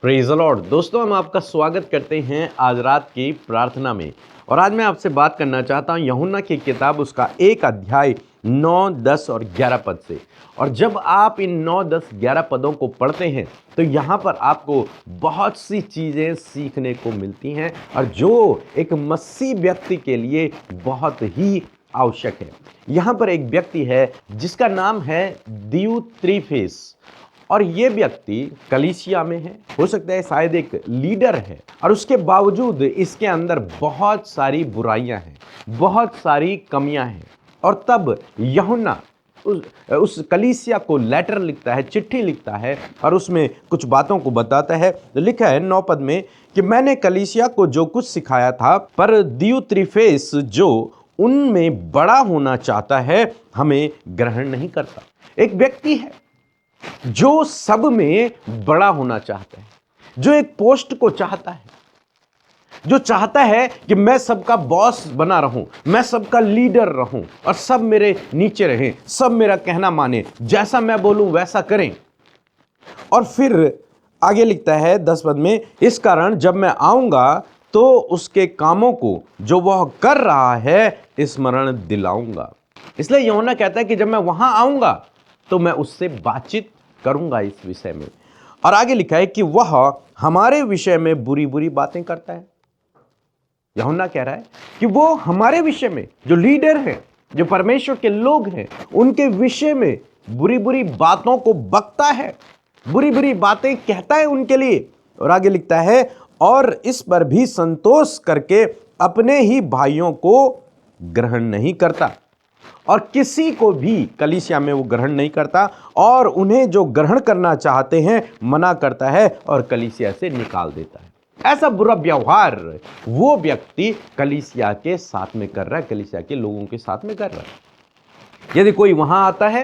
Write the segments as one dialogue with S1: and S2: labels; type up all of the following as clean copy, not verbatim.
S1: Praise the Lord. दोस्तों, हम आपका स्वागत करते हैं आज रात की प्रार्थना में। और आज मैं आपसे बात करना चाहता हूं यूहन्ना की किताब उसका 1 अध्याय 9, 10 और 11 पद से। और जब आप इन 9, 10, 11 पदों को पढ़ते हैं तो यहाँ पर आपको बहुत सी चीज़ें सीखने को मिलती हैं और जो एक मसीह व्यक्ति के लिए बहुत ही आवश्यक है। यहाँ पर एक व्यक्ति है जिसका नाम है दियुत्रिफेस। और ये व्यक्ति कलीसिया में है, हो सकता है शायद एक लीडर है, और उसके बावजूद इसके अंदर बहुत सारी बुराइयां हैं, बहुत सारी कमियां हैं। और तब यूहन्ना उस कलीसिया को लेटर लिखता है, चिट्ठी लिखता है, और उसमें कुछ बातों को बताता है। लिखा है 9 पद में कि मैंने कलीसिया को जो कुछ सिखाया था, पर दियुत्रिफेस जो उनमें बड़ा होना चाहता है हमें ग्रहण नहीं करता। एक व्यक्ति है जो सब में बड़ा होना चाहता है, जो एक पोस्ट को चाहता है, जो चाहता है कि मैं सबका बॉस बना रहूं, मैं सबका लीडर रहूं और सब मेरे नीचे रहें, सब मेरा कहना माने, जैसा मैं बोलूं वैसा करें। और फिर आगे लिखता है 10 पद में, इस कारण जब मैं आऊंगा तो उसके कामों को जो वह कर रहा है स्मरण दिलाऊंगा। इसलिए यूहन्ना कहता है कि जब मैं वहां आऊंगा तो मैं उससे बातचीत करूंगा इस विषय में। और आगे लिखा है कि वह हमारे विषय में बुरी बुरी बातें करता है। यूहन्ना कह रहा है कि वो हमारे विषय में, जो लीडर हैं, जो परमेश्वर के लोग हैं, उनके विषय में बुरी बुरी बातों को बकता है, बुरी बुरी बातें कहता है उनके लिए। और आगे लिखता है, और इस पर भी संतोष करके अपने ही भाइयों को ग्रहण नहीं करता, और किसी को भी कलीसिया में वो ग्रहण नहीं करता, और उन्हें जो ग्रहण करना चाहते हैं मना करता है और कलीसिया से निकाल देता है। ऐसा बुरा व्यवहार वो व्यक्ति कलीसिया के साथ में कर रहा है, कलीसिया के लोगों के साथ में कर रहा है। यदि कोई वहां आता है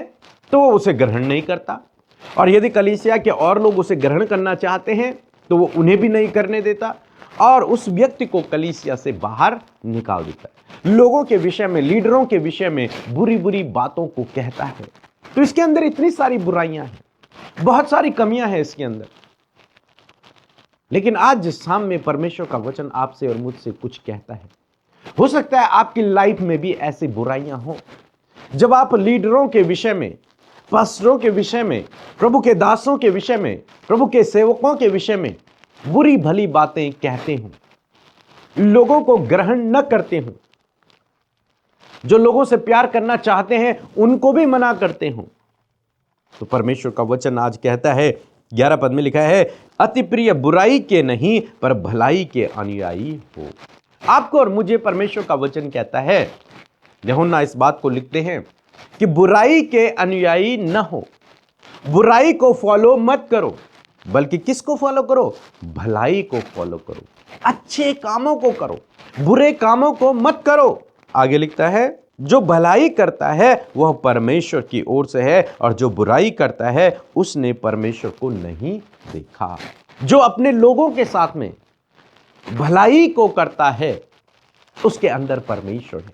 S1: तो वो उसे ग्रहण नहीं करता, और यदि कलीसिया के और लोग उसे ग्रहण करना चाहते हैं तो वो उन्हें भी नहीं करने देता, और उस व्यक्ति को कलीसिया से बाहर निकाल देता है। लोगों के विषय में, लीडरों के विषय में बुरी बुरी बातों को कहता है। तो इसके अंदर इतनी सारी बुराइयां हैं, बहुत सारी कमियां हैं इसके अंदर। लेकिन आज शाम में परमेश्वर का वचन आपसे और मुझसे कुछ कहता है। हो सकता है आपकी लाइफ में भी ऐसी बुराइयां हो, जब आप लीडरों के विषय में, पास्टरों के विषय में, प्रभु के दासों के विषय में, प्रभु के सेवकों के विषय में बुरी भली बातें कहते हो, लोगों को ग्रहण न करते हो, जो लोगों से प्यार करना चाहते हैं उनको भी मना करते हो। तो परमेश्वर का वचन आज कहता है, 11 पद में लिखा है, अति प्रिय बुराई के नहीं पर भलाई के अनुयायी हो। आपको और मुझे परमेश्वर का वचन कहता है, यूहन्ना इस बात को लिखते हैं कि बुराई के अनुयायी न हो, बुराई को फॉलो मत करो, बल्कि किसको फॉलो करो? भलाई को फॉलो करो, अच्छे कामों को करो, बुरे कामों को मत करो। आगे लिखता है, जो भलाई करता है वह परमेश्वर की ओर से है, और जो बुराई करता है उसने परमेश्वर को नहीं देखा। जो अपने लोगों के साथ में भलाई को करता है उसके अंदर परमेश्वर है,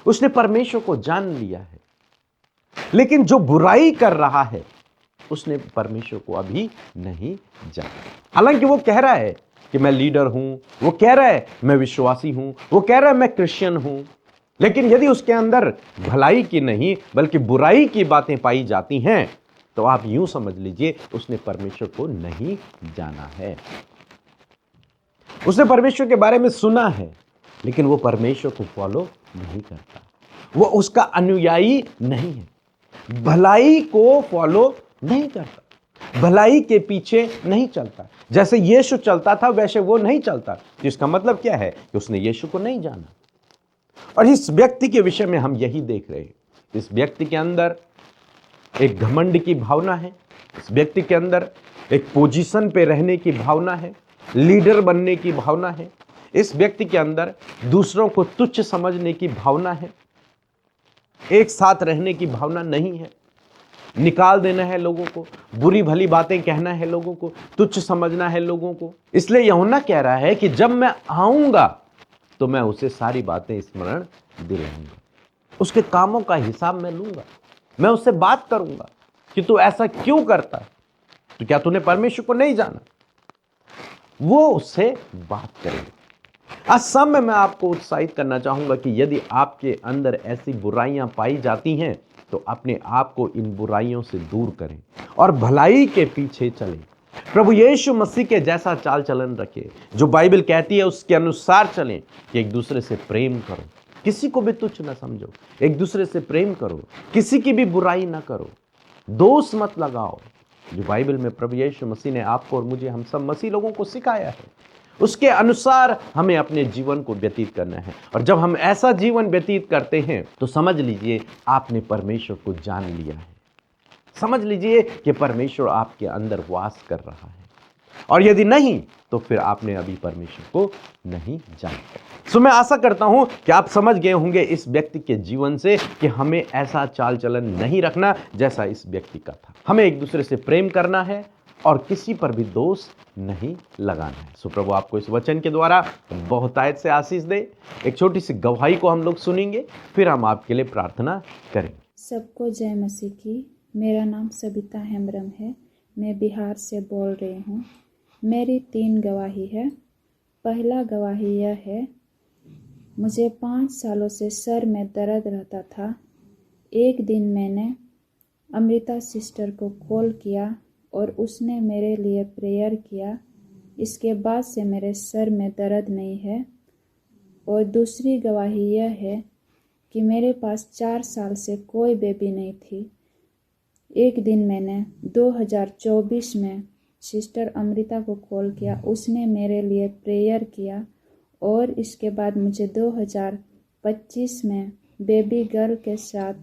S1: उसने परमेश्वर को जान लिया है। लेकिन जो बुराई कर रहा है उसने परमेश्वर को अभी नहीं जाना। हालांकि वो कह रहा है कि मैं लीडर हूं, वो कह रहा है मैं विश्वासी हूं, वो कह रहा है मैं क्रिश्चियन हूं, लेकिन यदि उसके अंदर भलाई की नहीं बल्कि बुराई की बातें पाई जाती हैं तो आप यूं समझ लीजिए उसने परमेश्वर को नहीं जाना है। उसने परमेश्वर के बारे में सुना है, लेकिन वो परमेश्वर को फॉलो नहीं करता, वो उसका अनुयायी नहीं है, भलाई को फॉलो नहीं करता, भलाई के पीछे नहीं चलता। जैसे यीशु चलता था वैसे वो नहीं चलता। तो इसका मतलब क्या है कि उसने यीशु को नहीं जाना। और इस व्यक्ति के विषय में हम यही देख रहे हैं। इस व्यक्ति के अंदर एक घमंड की भावना है, इस व्यक्ति के अंदर एक पोजीशन पे रहने की भावना है, लीडर बनने की भावना है, इस व्यक्ति के अंदर दूसरों को तुच्छ समझने की भावना है, एक साथ रहने की भावना नहीं है, निकाल देना है लोगों को, बुरी भली बातें कहना है लोगों को, तुच्छ समझना है लोगों को। इसलिए यूहन्ना कह रहा है कि जब मैं आऊंगा तो मैं उसे सारी बातें स्मरण दिलाऊंगा, उसके कामों का हिसाब मैं लूंगा, मैं उससे बात करूंगा कि तू ऐसा क्यों करता है, तो क्या तूने परमेश्वर को नहीं जाना? वो उससे बात करेंगे। आज समय मैं आपको उत्साहित करना चाहूंगा कि यदि आपके अंदर ऐसी बुराइयां पाई जाती हैं तो अपने आप को इन बुराइयों से दूर करें और भलाई के पीछे चलें। प्रभु यीशु मसीह के जैसा चाल चलन रखें, जो बाइबल कहती है उसके अनुसार चलें कि एक दूसरे से प्रेम करो, किसी को भी तुच्छ ना समझो, एक दूसरे से प्रेम करो, किसी की भी बुराई ना करो, दोष मत लगाओ। जो बाइबल में प्रभु यीशु मसीह ने आपको और मुझे, हम सब मसीह लोगों को सिखाया है, उसके अनुसार हमें अपने जीवन को व्यतीत करना है। और जब हम ऐसा जीवन व्यतीत करते हैं तो समझ लीजिए आपने परमेश्वर को जान लिया है। समझ लीजिए कि परमेश्वर आपके अंदर वास कर रहा है, और यदि नहीं तो फिर आपने अभी परमेश्वर को नहीं जाना। सो मैं आशा करता हूं कि आप समझ गए होंगे इस व्यक्ति के जीवन से कि हमें ऐसा चाल चलन नहीं रखना जैसा इस व्यक्ति का था। हमें एक दूसरे से प्रेम करना है और किसी पर भी दोष नहीं लगाना है। सो प्रभु आपको इस वचन के द्वारा बहुतायत से आशीष दे। एक छोटी सी गवाही को हम लोग सुनेंगे, फिर हम आपके लिए प्रार्थना करेंगे।
S2: सबको जय मसीह की। मेरा नाम सबिता हेम्ब्रम है। मैं बिहार से बोल रही हूँ। मेरी 3 गवाही है। पहला गवाही यह है, मुझे 5 सालों से सर में दर्द रहता था। एक दिन मैंने अमृता सिस्टर को कॉल किया और उसने मेरे लिए प्रेयर किया। इसके बाद से मेरे सर में दर्द नहीं है। और दूसरी गवाही यह है कि मेरे पास 4 साल से कोई बेबी नहीं थी। एक दिन मैंने 2024 में सिस्टर अमृता को कॉल किया, उसने मेरे लिए प्रेयर किया और इसके बाद मुझे 2025 में बेबी गर्ल के साथ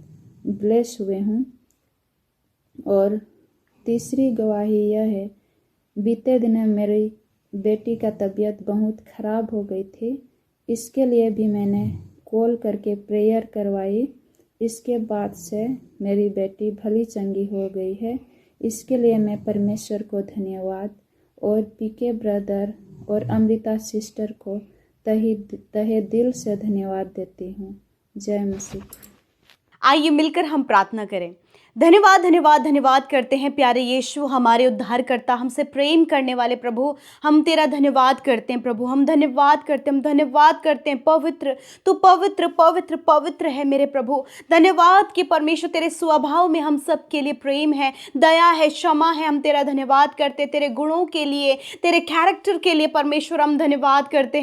S2: ब्लेस हुए हूँ। और तीसरी गवाही यह है, बीते दिन मेरी बेटी का तबीयत बहुत ख़राब हो गई थी। इसके लिए भी मैंने कॉल करके प्रेयर करवाई। इसके बाद से मेरी बेटी भली चंगी हो गई है। इसके लिए मैं परमेश्वर को धन्यवाद और पीके ब्रदर और अमृता सिस्टर को तहे दिल से धन्यवाद देती हूँ। जय मसीह।
S3: आइए मिलकर हम प्रार्थना करें। धन्यवाद धन्यवाद धन्यवाद करते हैं प्यारे यीशु, हमारे उद्धारकर्ता, हमसे प्रेम करने वाले प्रभु। हम तेरा धन्यवाद करते हैं प्रभु, हम धन्यवाद करते हैं। पवित्र तू पवित्र पवित्र पवित्र है मेरे प्रभु। धन्यवाद कि परमेश्वर तेरे स्वभाव में हम सब के लिए प्रेम है, दया है, क्षमा है। हम तेरा धन्यवाद करते हैं तेरे गुणों के लिए, तेरे कैरेक्टर के लिए परमेश्वर। हम धन्यवाद करते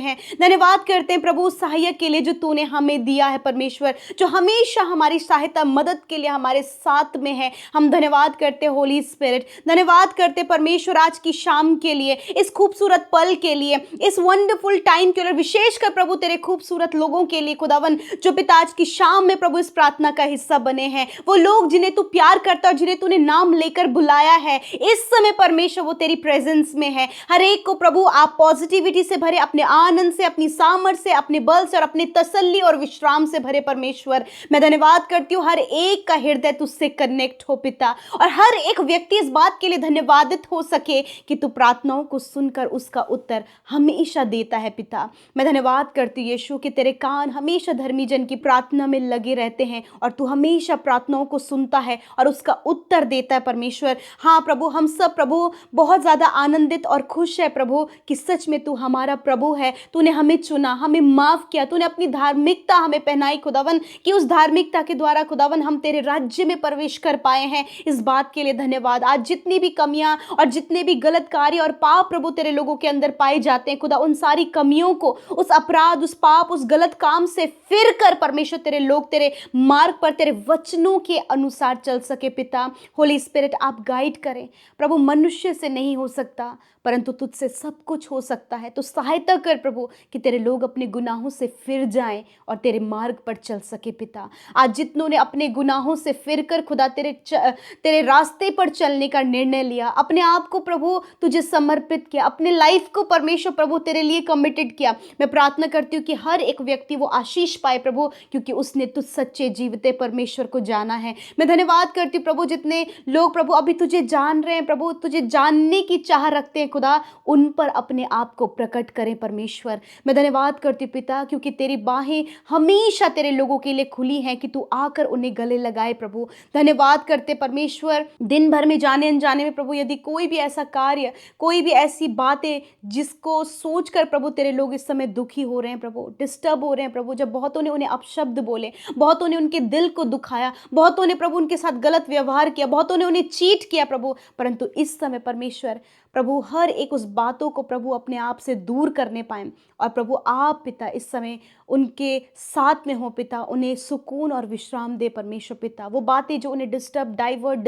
S3: हैं प्रभु सहायक के लिए जो तूने हमें दिया है परमेश्वर, जो हमेशा हमारी सहायता मदद के लिए हमारे साथ में है। हम धन्यवाद करते होली स्पिरिट, धन्यवाद करते परमेश्वर आज की शाम के लिए, इस खूबसूरत पल के लिए, इस वंडरफुल टाइम के लिए, विशेषकर प्रभु तेरे खूबसूरत लोगों के लिए खुदावन, जो पिता आज की शाम में प्रभु इस प्रार्थना का हिस्सा बने हैं। वो लोग जिन्हें तू प्यार करता और जिन्हें तूने नाम लेकर बुलाया है, इस समय परमेश्वर वो तेरी प्रेजेंस में है। हर एक को प्रभु आप पॉजिटिविटी से भरे, अपने आनंद से, अपनी सामर्थ से, अपने बल से और अपनी तसल्ली और विश्राम से भरे परमेश्वर। मैं धन्यवाद करती हूँ हर एक का हृदय तुझसे कनेक्ट हो पिता, और हर एक व्यक्ति इस बात के लिए धन्यवादित हो सके कि तू प्रार्थनाओं को सुनकर उसका उत्तर हमेशा देता है पिता। मैं धन्यवाद करती हूँ यीशु कि तेरे कान हमेशा धर्मी जन की प्रार्थना में लगे रहते हैं और तू हमेशा प्रार्थनाओं को सुनता है और उसका उत्तर देता है परमेश्वर। हाँ प्रभु, हम सब प्रभु बहुत ज़्यादा आनंदित और खुश है प्रभु कि सच में तू हमारा प्रभु है। तूने हमें चुना, हमें माफ़ किया, तूने अपनी धार्मिकता हमें पहनाई खुदावन, कि उस धार्मिकता के द्वारा खुदावन हम तेरे राज्य में प्रवेश कर पाए हैं। इस बात के लिए धन्यवाद। आज जितनी भी कमियां और जितने भी गलत कार्य और पाप प्रभु तेरे लोगों के अंदर पाए जाते हैं खुदा, उन सारी कमियों को, उस अपराध, उस पाप, उस गलत काम से फिर कर परमेश्वर तेरे लोग तेरे मार्ग पर तेरे वचनों के अनुसार चल सके पिता। होली स्पिरिट आप गाइड करें प्रभु। मनुष्य से नहीं हो सकता परंतु तुझसे सब कुछ हो सकता है। तो सहायता कर प्रभु कि तेरे लोग अपने गुनाहों से फिर जाएं और तेरे मार्ग पर चल सके पिता। आज जितनों ने अपने गुनाहों से फिर कर खुदा तेरे रास्ते पर चलने का निर्णय लिया, अपने आप को प्रभु तुझे समर्पित किया, अपने लाइफ को परमेश्वर प्रभु तेरे लिए कमिटेड किया, मैं प्रार्थना करती हूँ कि हर एक व्यक्ति वो आशीष पाए प्रभु, क्योंकि उसने तुझ सच्चे जीवते परमेश्वर को जाना है। मैं धन्यवाद करती हूँ प्रभु जितने लोग प्रभु अभी तुझे जान रहे हैं प्रभु, तुझे जानने की चाह रखते हैं खुदा, उन पर अपने आप को प्रकट करें परमेश्वर। मैं धन्यवाद करती हूँ पिता क्योंकि तेरी बाहें हमेशा तेरे लोगों के लिए खुली हैं कि तू आकर उन्हें गले लगाए प्रभु। धन्यवाद धन्यवाद करते परमेश्वर, दिन भर में जाने अनजाने में प्रभु यदि कोई भी ऐसा कार्य, कोई भी ऐसी बातें जिसको सोचकर प्रभु तेरे लोग इस समय दुखी हो रहे हैं प्रभु, डिस्टर्ब हो रहे हैं प्रभु, जब बहुतों ने उन्हें अपशब्द बोले, बहुतों ने उनके दिल को दुखाया, बहुतों ने प्रभु उनके साथ गलत व्यवहार किया, बहुतों ने उन्हें चीट किया प्रभु, परंतु इस समय परमेश्वर प्रभु हर एक उस बातों को प्रभु अपने आप से दूर करने पाए। और प्रभु आप पिता इस समय उनके साथ में हो पिता, उन्हें सुकून और विश्राम दे परमेश्वर पिता। वो बातें जो उन्हें डिस्टर्ब, डाइवर्ट,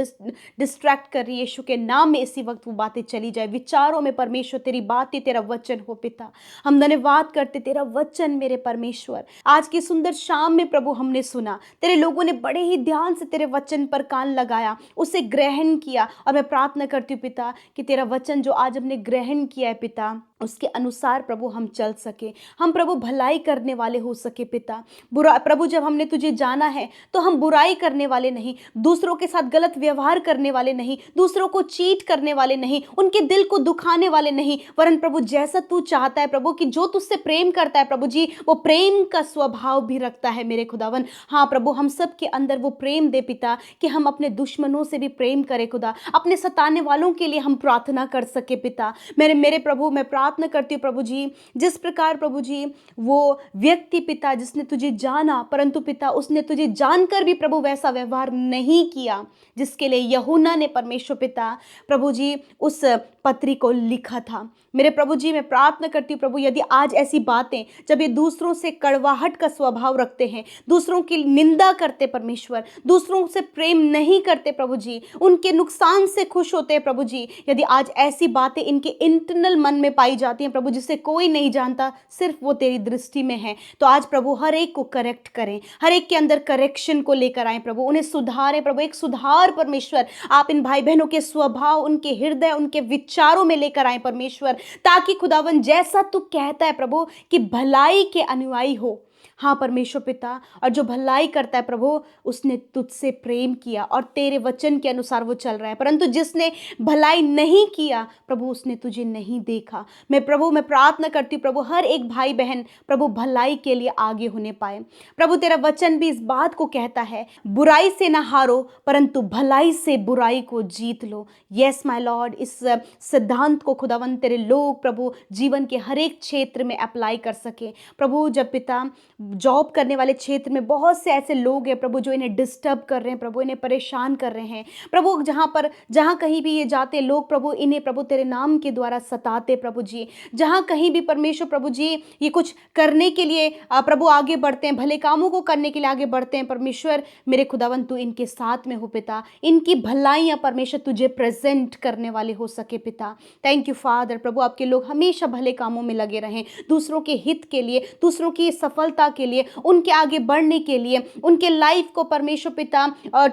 S3: डिस्ट्रैक्ट कर रही है, यीशु के नाम में इसी वक्त वो बातें चली जाए। विचारों में परमेश्वर तेरी बातें, तेरा वचन हो पिता। हम धन्यवाद करते तेरा वचन मेरे परमेश्वर। आज की सुंदर शाम में प्रभु हमने सुना, तेरे लोगों ने बड़े ही ध्यान से तेरे वचन पर कान लगाया, उसे ग्रहण किया। और मैं प्रार्थना करती हूँ पिता कि तेरा वचन जो आज हमने ग्रहण किया है पिता, उसके अनुसार प्रभु हम चल सके, हम प्रभु भलाई करने वाले हो सके पिता। बुरा प्रभु जब हमने तुझे जाना है तो हम बुराई करने वाले नहीं, दूसरों के साथ गलत व्यवहार करने वाले नहीं, दूसरों को चीट करने वाले नहीं, उनके दिल को दुखाने वाले नहीं, वरन प्रभु जैसा तू चाहता है प्रभु, कि जो तुझसे प्रेम करता है प्रभु जी, वो प्रेम का स्वभाव भी रखता है मेरे खुदावन। हाँ प्रभु, हम सब के अंदर वो प्रेम दे पिता कि हम अपने दुश्मनों से भी प्रेम करें खुदा, अपने सताने वालों के लिए हम प्रार्थना कर सके पिता। मेरे प्रभु, मैं प्रार्थना करती हूँ प्रभु जी, जिस प्रकार प्रभु जी वो व्यक्ति पिता जिसने तुझे जाना, परंतु पिता उसने तुझे जानकर भी प्रभु वैसा व्यवहार नहीं किया जिसके लिए यूहन्ना ने परमेश्वर पिता प्रभु जी उस पत्री को लिखा था। मेरे प्रभु जी, मैं प्रार्थना करती हूँ प्रभु, यदि आज ऐसी बातें, जब ये दूसरों से कड़वाहट का स्वभाव रखते हैं, दूसरों की निंदा करते परमेश्वर, दूसरों से प्रेम नहीं करते प्रभु जी, उनके नुकसान से खुश होते हैं प्रभु जी, यदि आज ऐसी बातें इनके इंटरनल मन में पाई जाती हैं प्रभु, जिसे कोई नहीं जानता, सिर्फ वो तेरी दृष्टि में है, तो आज प्रभु हर एक को करेक्ट करें, हर एक के अंदर करेक्शन को लेकर आए प्रभु, उन्हें सुधारें प्रभु, एक सुधार परमेश्वर आप इन भाई बहनों के स्वभाव, उनके हृदय, उनके विचारों में लेकर आए परमेश्वर, ताकि खुदावन जैसा तू कहता है प्रभु कि भलाई के अनुयायी हो। हाँ परमेश्वर पिता, और जो भलाई करता है प्रभु उसने तुझसे प्रेम किया और तेरे वचन के अनुसार वो चल रहा है, परंतु जिसने भलाई नहीं किया प्रभु उसने तुझे नहीं देखा। मैं प्रार्थना करती हूँ प्रभु, हर एक भाई बहन प्रभु भलाई के लिए आगे होने पाए प्रभु। तेरा वचन भी इस बात को कहता है, बुराई से ना हारो परंतु भलाई से बुराई को जीत लो। यस माय लॉर्ड, इस सिद्धांत को खुदावन तेरे लोग प्रभु जीवन के हर एक क्षेत्र में अप्लाई कर सके प्रभु। जब पिता जॉब करने वाले क्षेत्र में बहुत से ऐसे लोग हैं प्रभु जो इन्हें डिस्टर्ब कर रहे हैं प्रभु, इन्हें परेशान कर रहे हैं प्रभु, जहाँ कहीं भी ये जाते लोग प्रभु इन्हें प्रभु तेरे नाम के द्वारा सताते प्रभु जी, जहाँ कहीं भी परमेश्वर प्रभु जी ये कुछ करने के लिए प्रभु आगे बढ़ते हैं, भले कामों को करने के लिए आगे बढ़ते हैं परमेश्वर मेरे खुदावन, तू इनके साथ में हो पिता, इनकी भलाइयाँ परमेश्वर तुझे प्रेजेंट करने वाले हो सके पिता। थैंक यू फादर प्रभु, आपके लोग हमेशा भले कामों में लगे रहें, दूसरों के हित के लिए, दूसरों की सफलता के लिए, उनके आगे बढ़ने के लिए, उनके लाइफ को परमेश्वर पिता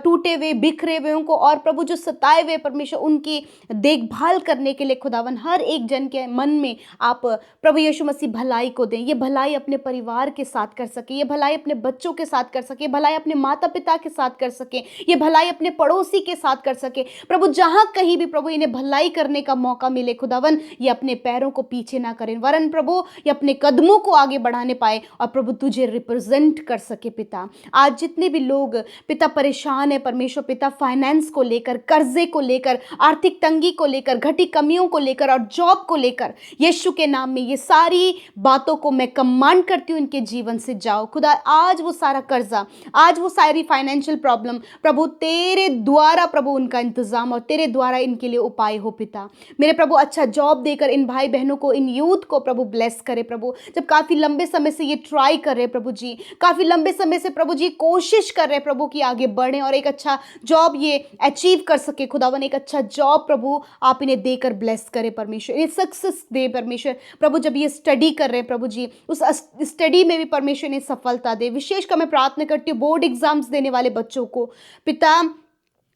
S3: टूटे हुए, बिखरे हुए को और प्रभु जो सताए हुए परमेश्वर उनकी देखभाल करने के लिए खुदावन हर एक जन के मन में आप प्रभु यीशु मसीह भलाई को दें। ये भलाई अपने परिवार के साथ कर सके, ये भलाई अपने बच्चों के साथ कर सके, भलाई अपने माता पिता के साथ कर सके, ये भलाई अपने पड़ोसी के साथ कर सके प्रभु। जहां कहीं भी प्रभु इन्हें भलाई करने का मौका मिले खुदावन, ये अपने पैरों को पीछे ना करें, वरन प्रभु ये अपने कदमों को आगे बढ़ाने पाए और प्रभु तुझे रिप्रेजेंट कर सके पिता। आज जितने भी लोग पिता परेशान है परमेश्वर पिता, फाइनेंस को लेकर, कर्जे को लेकर, आर्थिक तंगी को लेकर, घटी कमियों को लेकर और जॉब को लेकर, यीशु के नाम में ये सारी बातों को मैं कमांड करती हूँ इनके जीवन से जाओ खुदा। आज वो सारा कर्जा, आज वो सारी फाइनेंशियल प्रॉब्लम प्रभु तेरे द्वारा प्रभु उनका इंतजाम और तेरे द्वारा इनके लिए उपाय हो पिता। मेरे प्रभु अच्छा जॉब देकर इन भाई बहनों को, इन यूथ को प्रभु ब्लेस करे प्रभु, जब काफी लंबे समय से ये ट्राई कर रहे प्रभु जी, काफी लंबे समय से प्रभु जी कोशिश कर रहे प्रभु कि आगे बढ़े और एक अच्छा जॉब ये अचीव कर सके खुदावन, एक अच्छा जॉब प्रभु आप इन्हें देकर ब्लेस करे परमेश्वर, इन्हें सक्सेस दे परमेश्वर प्रभु। जब ये स्टडी कर रहे हैं प्रभु जी, उस स्टडी में भी परमेश्वर इन्हें सफलता दे। विशेषकर मैं प्रार्थना करती हूँ बोर्ड एग्जाम्स देने वाले बच्चों को पिता,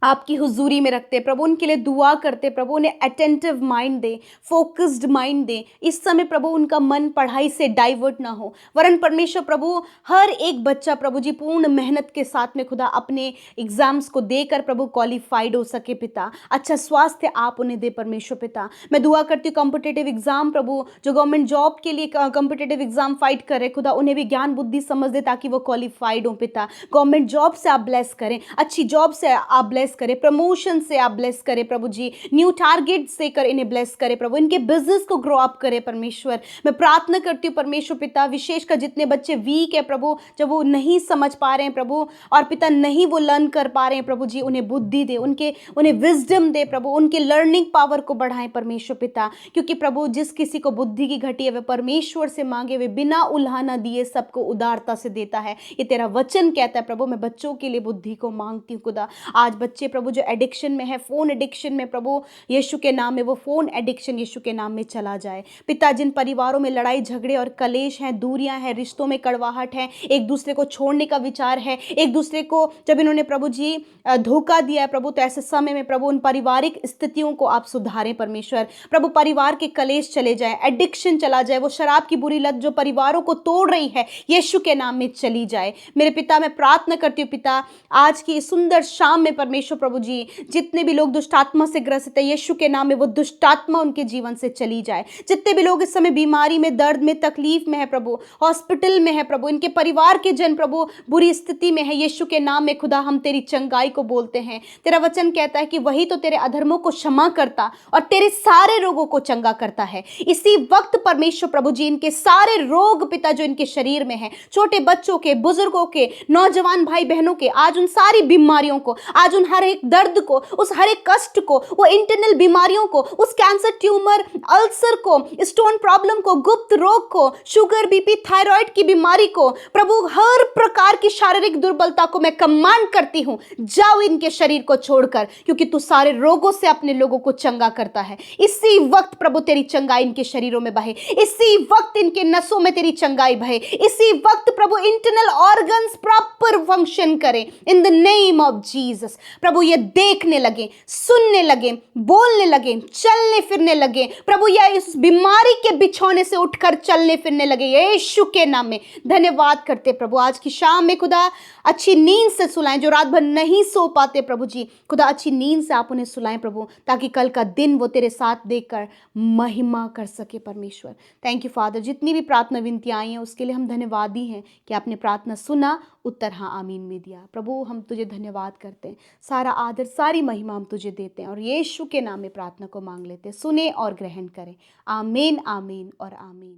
S3: आपकी हुजूरी में रखते हैं प्रभु, उनके लिए दुआ करते हैं प्रभु, उन्हें attentive mind they, focused mind they. इस समय प्रभु उनका मन पढ़ाई से डाइवर्ट ना हो, वरन परमेश्वर प्रभु हर एक बच्चा प्रभु जी पूर्ण मेहनत के साथ में खुदा अपने एग्जाम्स को देकर प्रभु क्वालिफाइड हो सके पिता। अच्छा स्वास्थ्य आप उन्हें दे परमेश्वर पिता। मैं दुआ करती हूँ कॉम्पिटेटिव एग्जाम प्रभु, जो गवर्नमेंट जॉब के लिए कॉम्पिटेटिव एग्जाम फाइट कर रहे खुदा, उन्हें भी ज्ञान बुद्धि समझ दे ताकि वो क्वालिफाइड हो पिता। गवर्नमेंट जॉब से आप ब्लेस करें, अच्छी जॉब से आप ब्लेस करे, प्रमोशन से आप ब्लेस करें प्रभु जी, न्यू टारगेट से कर इन्हें ब्लेस करें प्रभु, इनके बिजनेस को ग्रो अप करें परमेश्वर। मैं प्रार्थना करती हूँ परमेश्वर पिता, विशेषकर जितने बच्चे वीक है प्रभु, जब वो नहीं समझ पा रहे हैं प्रभु और पिता नहीं वो लर्न कर पा रहे हैं प्रभु जी, उन्हें बुद्धि दे, उन्हें विजडम दे प्रभु, उनके लर्निंग पावर को बढ़ाएं परमेश्वर पिता। क्योंकि प्रभु जिस किसी को बुद्धि की घटी है वह परमेश्वर से मांगे, वे बिना उल्हाना दिए सबको उदारता से देता है, ये तेरा वचन कहता है प्रभु। मैं बच्चों के लिए बुद्धि को मांगती हूँ खुदा। आज बच्चे प्रभु जो एडिक्शन में है, फोन एडिक्शन में प्रभु, यीशु के नाम में वो फोन एडिक्शन यीशु के नाम में चला जाए पिता। जिन परिवारों में लड़ाई झगड़े और कलेश हैं, दूरियां हैं, रिश्तों में कड़वाहट है, एक दूसरे को छोड़ने का विचार है, एक दूसरे को जब इन्होंने प्रभु जी धोखा दिया है प्रभु, तो ऐसे समय में प्रभु उन पारिवारिक स्थितियों को आप सुधारें परमेश्वर प्रभु। परिवार के कलेश चले जाए, एडिक्शन चला जाए, वो शराब की बुरी लत जो परिवारों को तोड़ रही है यीशु के नाम में चली जाए मेरे पिता। मैं प्रार्थना करती हूँ पिता, आज की सुंदर शाम में परमेश्वर प्रभु जी, जितने भी लोग दुष्ट आत्मा से ग्रसित है यीशु के नाम में वो दुष्ट आत्मा उनके जीवन से चली जाए। जितने भी लोग इस समय बीमारी में, दर्द में, तकलीफ में है प्रभु, हॉस्पिटल में है प्रभु, इनके परिवार के जन प्रभु बुरी स्थिति में है, यीशु के नाम में खुदा हम तेरी चंगाई को बोलते हैं। तेरा वचन कहता है कि वही तो तेरे अधर्मों को क्षमा करता और तेरे सारे रोगों को चंगा करता है। इसी वक्त परमेश्वर प्रभु जी इनके सारे रोग पिता जो इनके शरीर में है, छोटे बच्चों के, बुजुर्गों के, नौजवान भाई बहनों के, आज उन सारी बीमारियों को, आज उन हर एक दर्द को, उस हर एक कष्ट को, वो इंटरनल बीमारियों को, उस कैंसर, ट्यूमर, अल्सर को, स्टोन प्रॉब्लम को, गुप्त रोग को, शुगर, बीपी, थायराइड की बीमारी को प्रभु, हर प्रकार की शारीरिक दुर्बलता को मैं कमांड करती हूं, जाओ इनके शरीर को छोड़कर, क्योंकि तू सारे रोगों से अपने लोगों को चंगा करता है। इसी वक्त प्रभु तेरी चंगाई इनके शरीरों में बहे, इसी वक्त इनके नसों में तेरी चंगाई बहे, इसी वक्त प्रभु इंटरनल ऑर्गन्स प्रॉपर फंक्शन करें in the name of Jesus. प्रभु ये देखने लगे, सुनने लगे, बोलने लगे, चलने फिरने लगे प्रभु, या इस बीमारी के बिछौने से उठकर चलने फिरने लगे यीशु के नाम में। धन्यवाद करते प्रभु, आज की शाम में खुदा अच्छी नींद से सुलाएं, जो रात भर नहीं सो पाते प्रभु जी, खुदा अच्छी नींद से आप उन्हें सुलाएं प्रभु, ताकि कल का दिन वो तेरे साथ देखकर महिमा कर सके परमेश्वर। थैंक यू फादर, जितनी भी प्रार्थना विनतियाँ आई हैं उसके लिए हम धन्यवादी हैं कि आपने प्रार्थना सुना, उत्तर हाँ आमीन में दिया। प्रभु हम तुझे धन्यवाद करते हैं, सारा आदर सारी महिमा हम तुझे देते हैं और यीशु के नाम में प्रार्थना को मांग लेते हैं, सुने और ग्रहण करें। आमीन, आमीन और आमीन।